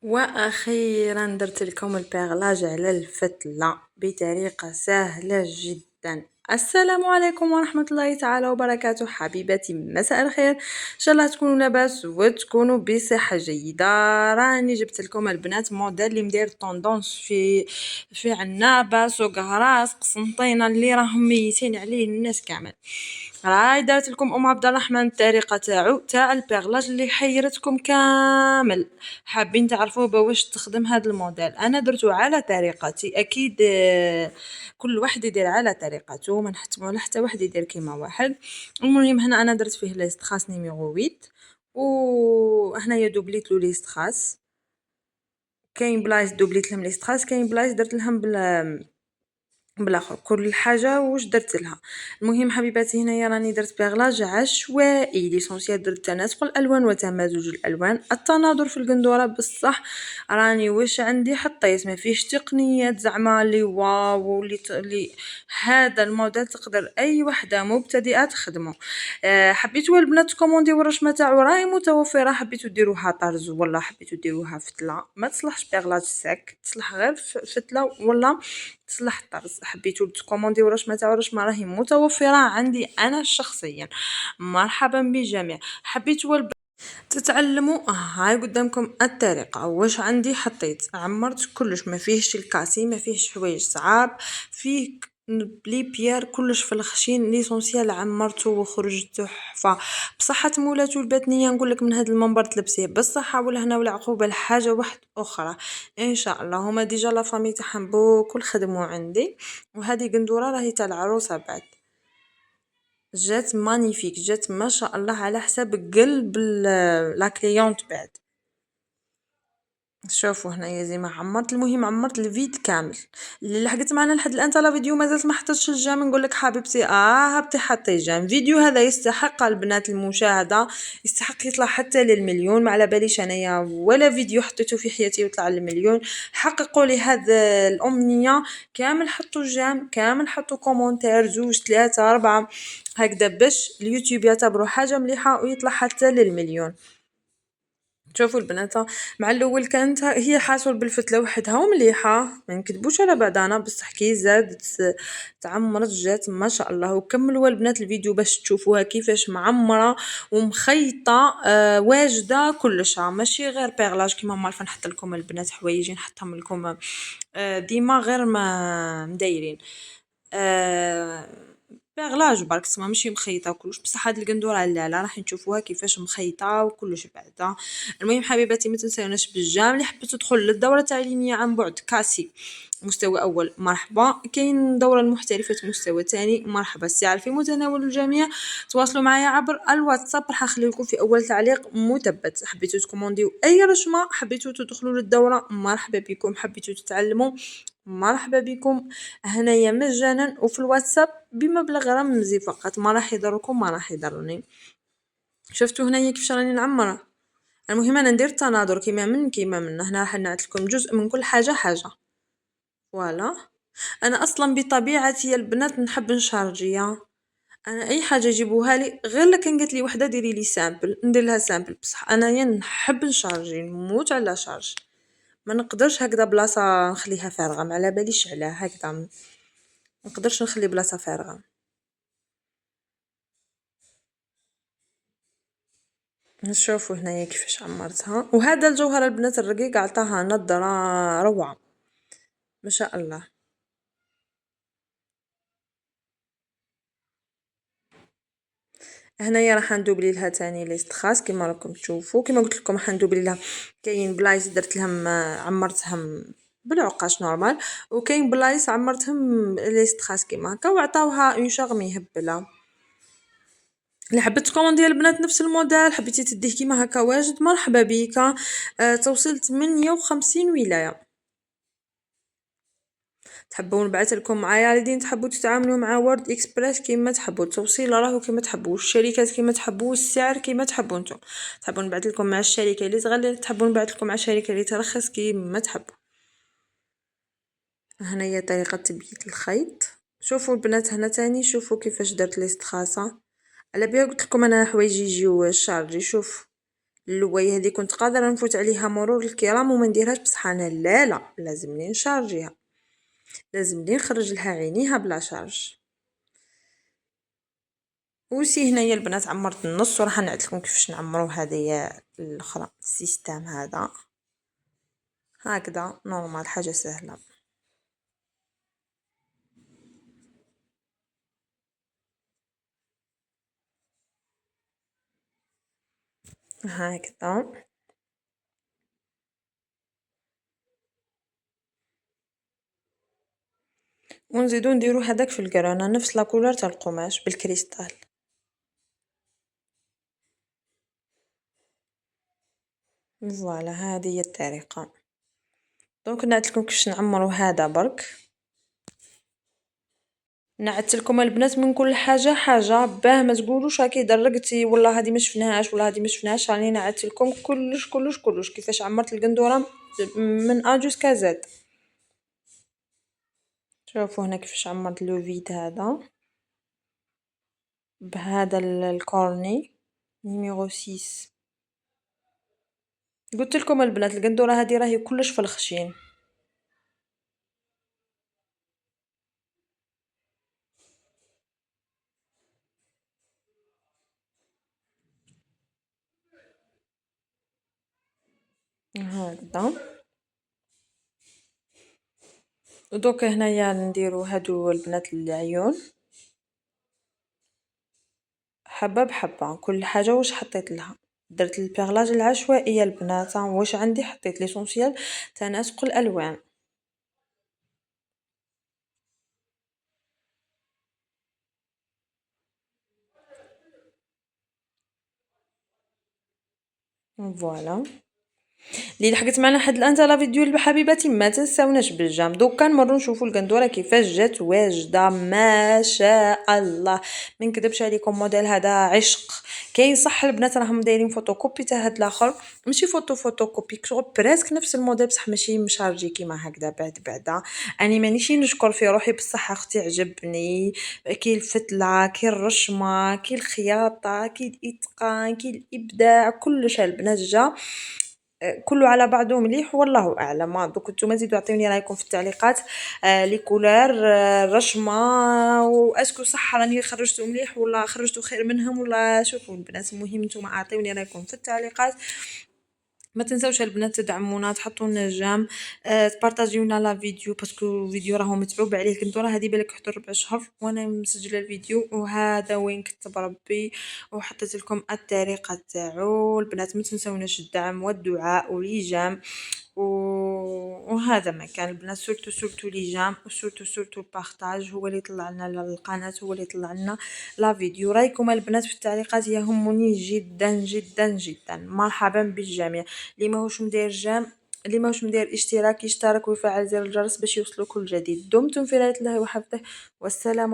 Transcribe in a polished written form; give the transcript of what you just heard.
واخيرا درت لكم البيغلاج على الفتله بطريقه سهله جدا. السلام عليكم ورحمه الله تعالى وبركاته. حبيباتي مساء الخير، ان شاء الله تكونوا لاباس وتكونوا بصحه جيده. راني جبت لكم البنات موديل اللي مدير طوندونس في عنابه، سوق هراس، قسنطينه، اللي راهم ميتين عليه الناس كامل. راي درت لكم ام عبد الرحمن الطريقه تاع البيغلاج اللي حيرتكم كامل. حابين تعرفوا باش تخدم هذا الموديل؟ انا درته على طريقتي، اكيد كل واحد يدير على طريقته، ما نحتموا على حتى واحد يدير كيما واحد. المهم هنا انا درت فيه ليست خاص نيميرو 8، وهنايا دوبليت لو ليست خاص. كاين بلايص دوبليت لهم ليست خاص، كاين بلايص درت لهم بالاخر، كل حاجه واش درت لها. المهم حبيباتي هنايا راني درت بيغلاج عشوائي، ليسونسيال درت تناسق الالوان وتمازج الالوان، التناظر في القندوره بصح راني واش عندي حطيت، ما فيهش تقنيات زعما لي واو لي هذا الموديل تقدر اي وحده مبتدئه تخدمه. حبيتوا البنات كومونديو الرشمه تاعو راهي متوفره، حبيتوا ديروها طرز ولا حبيتوا ديروها فتله، ما تصلحش بيغلاج ساك، تصلح غير فتله ولا تصلح طرز. حبيتوا تكومونديو الرشمه تاع الرشمه راهي متوفره عندي انا شخصيا، مرحبا بالجميع. حبيتوا تتعلموا هاي قدامكم الطريقه. واش عندي حطيت عمرت كلش، ما فيهش الكاسي، ما فيهش حوايج صعاب، فيه بلي بيير كلش في الخشين، ليسونسيال عمرته وخرج تحفه بصحه مولاتو الباتنيه. نقول لك من هذا المنبر تلبسيه بالصحه والهنا والعقوبه. الحاجه واحد اخرى ان شاء الله، هما ديجا لا فامي تاعهم بوكل خدموا عندي، وهذه قندوره راهي تاع العروسه بعد، جات مانيفيك، جات ما شاء الله على حساب قلب لا كليونت بعد. شوفوا هنايا زي ما عمرت، المهم عمرت الفيد كامل. اللي لحقت معنا لحد الان تاع فيديو مازالت ما حطتش الجام، نقول لك حبيبتي هبطي حطي جام. فيديو هذا يستحق البنات المشاهده، يستحق يطلع حتى للمليون، ما على باليش انايا ولا فيديو حطيته في حياتي يطلع للمليون. حققوا لي هذا الامنيه كامل، حطوا جام كامل، حطوا كومونتير 2 3 4 هكذا باش اليوتيوب يعتبره حاجه مليحه ويطلع حتى للمليون. شوفوا البنات، مع الاول كانت هي حاصل بالفتله وحدها ومليحه، ما نكذبوش على بعضنا، بصح كي زادت تعمرت جات ما شاء الله. وكملوا البنات الفيديو باش تشوفوها كيفاش معمره ومخيطه واجده كلش، ماشي غير بيغلاج كيما ما عارفه نحط لكم البنات حوايج نحطهم لكم ديما غير ما مدايرين بيغلاج برك تسمى ماشي مخيطه وكلش، بصح هاد القندوره لا راح نشوفوها كيفاش مخيطه وكلش بعدا. المهم حبيباتي ما تنساوناش بالجام. اللي حبت تدخل للدوره التعليميه عن بعد كاسي مستوى اول مرحبا، كاين دوره المحترفات مستوى ثاني مرحبا، السعر في متناول الجميع. تواصلوا معايا عبر الواتساب، راح نخلي لكم في اول تعليق مثبت. حبيتوا تكومونديو اي رشمه، حبيتوا تدخلوا للدوره مرحبا بكم، حبيتوا تتعلموا مرحبا بكم، هنايا مجانا وفي الواتساب بمبلغ رمزي فقط، ما راح يضركم ما راح يضرني. شفتوا هنايا كيفاش راني نعمر. المهم انا ندير تناظر كيما من كيما من هنا، راح نعطي لكم جزء من كل حاجه حاجه. فوالا انا اصلا بطبيعتي يا البنات نحب نشارجيا، انا اي حاجه جيبوها لي غير لكن قالت لي وحده ديري لي سامبل ندير لها سامبل، بصح انايا نحب نشارجي نموت على شارج، ما نقدرش هكذا بلاصه نخليها فارغه، ما على باليش علاه هكذا ما نقدرش نخلي بلاصه فارغه. نشوفوا هنايا كيفاش عمرتها، وهذا الجوهر البنات الرقيق عطاها نظره روعه ما شاء الله. هنايا راح ندوبلي لها تاني ليست خاص كيما راكم تشوفوا، كيما قلت لكم راح ندوبلي لها. كاين بلايص درت لهم عمرتهم بالعقاش نورمال، وكاين بلايص عمرتهم ليست خاص كيما هكا وعطاوها اون شارغ مهبله. اللي حبت تكوموندي البنات نفس الموديل، حبيتي تديه كيما هكا واجد مرحبا بك. توصيل 58 ولايه. تحبوا نبعث لكم معايا لدين تحبوا تتعاملوا مع وورد اكسبريس كيما تحبوا، التوصيل راهو كيما تحبوا، الشركات كيما تحبوا، السعر كيما تحبوا نتوما. تحبوا نبعث لكم مع الشركه اللي تغلي، تحبوا نبعث لكم مع الشركه اللي ترخص كيما تحبوا. هنايا طريقه تبييت الخيط. شوفوا البنات هنا تاني، شوفوا كيفاش درت ليست خاصه على بها، قلت لكم انا حوايجي يجيو شارجي. شوف اللوايه هذه كنت قادره نفوت عليها مرور الكرام وما نديرهاش، بصح انا لا لازمني نشارجيها، لازمني نخرج لها عينيها بلا شارج. وسي هنايا البنات عمرت النص وراح نعد لكم كيفاش نعمرو هذه الاخرى. السيستم هذا هكذا نورمال، حاجه سهله. هكذا ونزيدو نديرو هذاك في القرانه نفس لا كولور تاع القماش بالكريستال. فوالا هذه هي الطريقه. دونك نعت لكم كيفاش نعمرو هذا برك. نعت لكم البنات من كل حاجه حاجه باه ما تقولوش راكي درقتي ولا هذه ما شفناهاش ولا هذه ما شفناهاش. راني نعت لكم كلش كلش كلش كيفاش عمرت القندوره من ا جوسكا زد. شوفوا هنا كيفاش عمرت لو فيد هذا بهذا الكورني نيميرو 6. قلت لكم البنات القندوره هذه راهي كلش في الخشين. هكذا ودوك هنايا نديرو هادو البنات العيون حبه بحبه، كل حاجه واش حطيت لها. درت البيغلاج العشوائيه البنات، واش عندي حطيت ليسونسيال تناسق الالوان. فوالا اللي لحقت معنا لحد الان تاع فيديو حبيباتي ما تنساوناش بالجام. دوكا نمروا نشوفوا القندوره كيفاش جات واجده ما شاء الله. ما نكذبش عليكم موديل هذا عشق. كاين صح البنات راهم دايرين فوتوكوبي تاع هاد الاخر، ماشي فوتوكوبي شغل بريسك نفس الموديل بصح ماشي مشارجي كيما هكذا بعدا. اني مانيش نشكر في روحي بصح اختي عجبني. كي الفتله كي الرشمه كي الخياطه كي الاتقان كي الابداع كلش البنات جا كله على بعضه مليح والله اعلم. دوك نتوما زيدوا عطيوني رايكم في التعليقات. لي كولور الرشمه واسكو صح راني خرجتو مليح ولا خرجتو خير منهم ولا. شوفوا البنات المهم نتوما عطيوني رايكم في التعليقات. ما تنساوش البنات تدعمونا تحطونا جام. تبارطاجيونا لا فيديو باسكو الفيديو راهو متعوب عليه. القندوره هذه بالك حتى 4 شهور وانا مسجله الفيديو وهذا وين كتب ربي وحطيت لكم الطريقه تاعو. البنات ما تنساوناش الدعم والدعاء وليجام وهذا ما كان البنات. سورتو ليجام وسورتو البارطاج هو اللي يطلع لنا القناه هو اللي يطلع لنا لا فيديو. رايكم البنات في التعليقات يهمني جدا جدا جدا. مرحبا بالجميع. اللي ماهوش مدير اشتراك يشترك ويفعل زر الجرس باش يوصلوا كل جديد. دمتم في رعاية الله وحفظه والسلام.